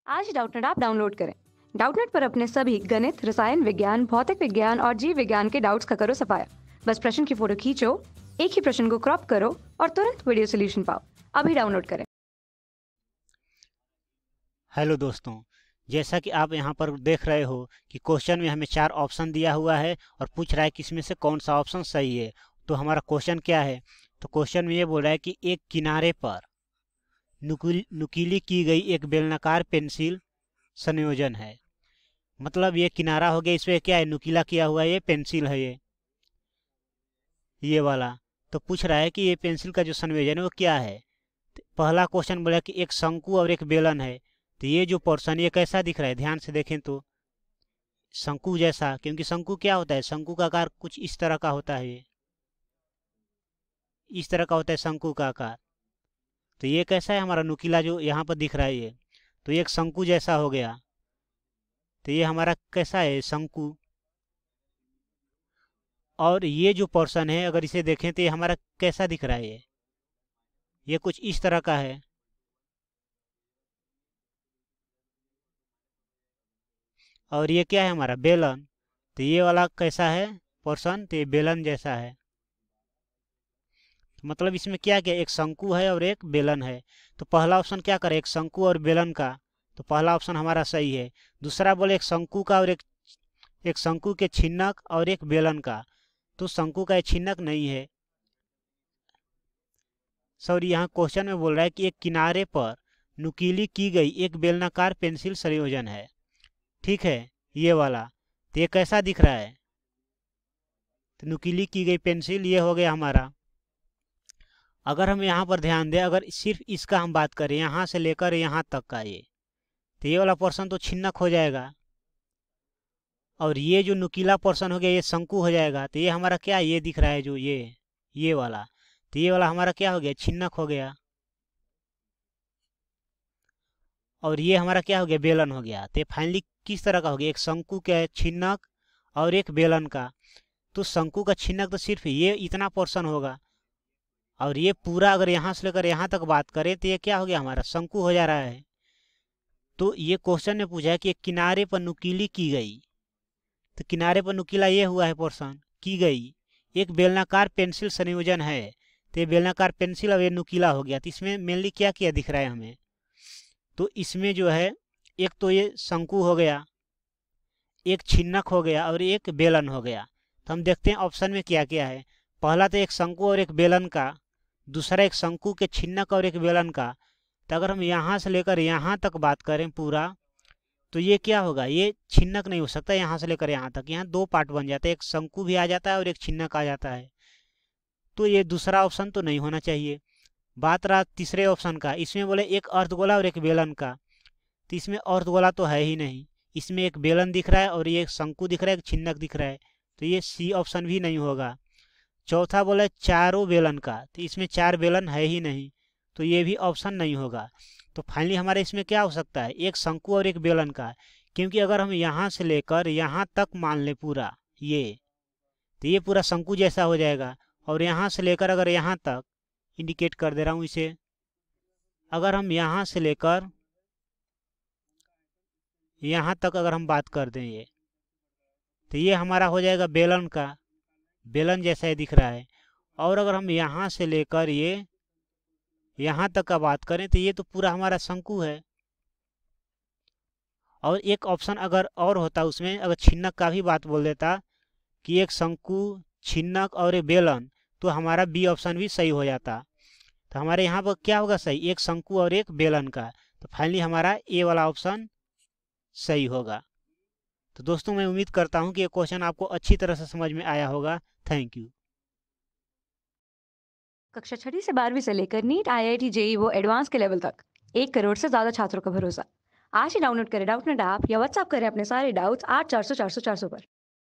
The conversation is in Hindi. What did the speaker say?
आज ही डाउटनेट ऐप डाउनलोड करें। डाउटनेट पर अपने सभी गणित, रसायन विज्ञान, भौतिक विज्ञान और जीव विज्ञान के डाउट्स का करो सफाया। बस प्रश्न की फोटो खींचो, एक ही प्रश्न को क्रॉप करो और तुरंत वीडियो सोल्यूशन पाओ। अभी डाउनलोड करें। हेलो दोस्तों, जैसा कि आप यहाँ पर देख रहे हो कि क्वेश्चन में हमें 4 ऑप्शन दिया हुआ है और पूछ रहा है कि इसमें से कौन सा ऑप्शन सही है। तो हमारा क्वेश्चन क्या है? तो क्वेश्चन में ये बोल रहा है कि एक किनारे पर नुकीली की गई एक बेलनाकार पेंसिल संयोजन है। मतलब ये किनारा हो गया, इसमें क्या है, नुकीला किया हुआ है, ये पेंसिल है ये वाला। तो पूछ रहा है कि ये पेंसिल का जो संयोजन है वो क्या है। तो पहला क्वेश्चन बोला कि एक शंकु और एक बेलन है। तो ये जो पोर्शन ये कैसा दिख रहा है, ध्यान से देखें तो शंकु जैसा, क्योंकि शंकु क्या होता है, शंकु का आकार कुछ इस तरह का होता है, ये इस तरह का होता है शंकु का आकार। तो ये कैसा है, हमारा नुकीला जो यहाँ पर दिख रहा है ये, तो ये एक शंकु जैसा हो गया। तो ये हमारा कैसा है, शंकु। और ये जो पोर्शन है अगर इसे देखें तो ये हमारा कैसा दिख रहा है, ये कुछ इस तरह का है। और ये क्या है, हमारा बेलन। तो ये वाला कैसा है पोर्शन, तो ये बेलन जैसा है। तो मतलब इसमें क्या क्या, एक शंकु है और एक बेलन है। तो पहला ऑप्शन क्या करे, एक शंकु और बेलन का। तो पहला ऑप्शन हमारा सही है। दूसरा बोले एक शंकु का और एक शंकु के छिन्नक और एक बेलन का। तो शंकु का छिन्नक नहीं है। सॉरी, यहाँ क्वेश्चन में बोल रहा है कि एक किनारे पर नुकीली की गई एक बेलनाकार पेंसिल संयोजन है। ठीक है, ये वाला। तो ये कैसा दिख रहा है, तो नुकीली की गई पेंसिल ये हो गया हमारा। अगर हम यहाँ पर ध्यान दें, अगर सिर्फ इसका हम बात करें, यहाँ से लेकर यहाँ तक का ये, तो ये वाला पोर्शन तो छिन्नक हो जाएगा। और ये जो नुकीला पोर्शन हो गया ये शंकु हो जाएगा। तो ये हमारा क्या, ये दिख रहा है जो ये वाला, तो ये वाला हमारा क्या हो गया, छिन्नक हो गया। और ये हमारा क्या हो गया, बेलन हो गया। तो फाइनली किस तरह का हो गया, एक शंकु का छिन्नक और एक बेलन का। तो शंकु का छिन्नक तो सिर्फ ये इतना पोर्शन होगा, और ये पूरा अगर यहाँ से लेकर यहाँ तक बात करें तो ये क्या हो गया, हमारा शंकु हो जा रहा है। तो ये क्वेश्चन ने पूछा है कि एक किनारे पर नुकीली की गई, तो किनारे पर नुकीला ये हुआ है पोर्शन, की गई एक बेलनाकार पेंसिल संयोजन है। तो ये बेलनाकार पेंसिल अब ये नुकीला हो गया। तो इसमें मेनली क्या क्या दिख रहा है हमें, तो इसमें जो है एक तो ये शंकु हो गया, एक छिन्नक हो गया और एक बेलन हो गया। तो हम देखते हैं ऑप्शन में क्या क्या है। पहला तो एक शंकु और एक बेलन का, दूसरा एक शंकु के छिन्नक और एक बेलन का। तो अगर हम यहाँ से लेकर यहाँ तक बात करें पूरा, तो ये क्या होगा, ये छिन्नक नहीं हो सकता। यहाँ से लेकर यहाँ तक, यहाँ दो पार्ट बन जाता है, एक शंकु भी आ जाता है और एक छिन्नक आ जाता है। तो ये दूसरा ऑप्शन तो नहीं होना चाहिए। बात रहा तीसरे ऑप्शन का, इसमें बोले एक अर्धगोला और एक बेलन का। तो इसमें अर्धगोला तो है ही नहीं, इसमें एक बेलन दिख रहा है और ये एक शंकु दिख रहा है, एक छिन्नक दिख रहा है। तो ये सी ऑप्शन भी नहीं होगा। चौथा बोला चारों बेलन का, तो इसमें 4 बेलन है ही नहीं, तो ये भी ऑप्शन नहीं होगा। तो फाइनली हमारे इसमें क्या हो सकता है, एक शंकु और एक बेलन का। क्योंकि अगर हम यहाँ से लेकर यहाँ तक मान लें पूरा ये, तो ये पूरा शंकु जैसा हो जाएगा। और यहाँ से लेकर अगर यहाँ तक, इंडिकेट कर दे रहा हूँ इसे, अगर हम यहाँ से लेकर यहाँ तक अगर हम बात कर दें ये, तो ये हमारा हो जाएगा बेलन का, बेलन जैसा ही दिख रहा है। और अगर हम यहाँ से लेकर ये यहाँ तक का बात करें तो ये तो पूरा हमारा शंकु है। और एक ऑप्शन अगर और होता उसमें, अगर छिन्नक का भी बात बोल देता कि एक शंकु, छिन्नक और एक बेलन, तो हमारा बी ऑप्शन भी सही हो जाता। तो हमारे यहाँ पर क्या होगा सही, एक शंकु और एक बेलन का। तो फाइनली हमारा ए वाला ऑप्शन सही होगा। तो दोस्तों मैं उम्मीद करता हूँ कि ये क्वेश्चन आपको अच्छी तरह से समझ में आया होगा। Thank you. कक्षा 6 से 12वीं से लेकर नीट, IIT, JEE वो एडवांस के लेवल तक 1 करोड़ से ज्यादा छात्रों का भरोसा। आज ही डाउनलोड करें डाउटनेट ऐप या व्हाट्सएप करें अपने सारे डाउट्स 8400 400 400 पर।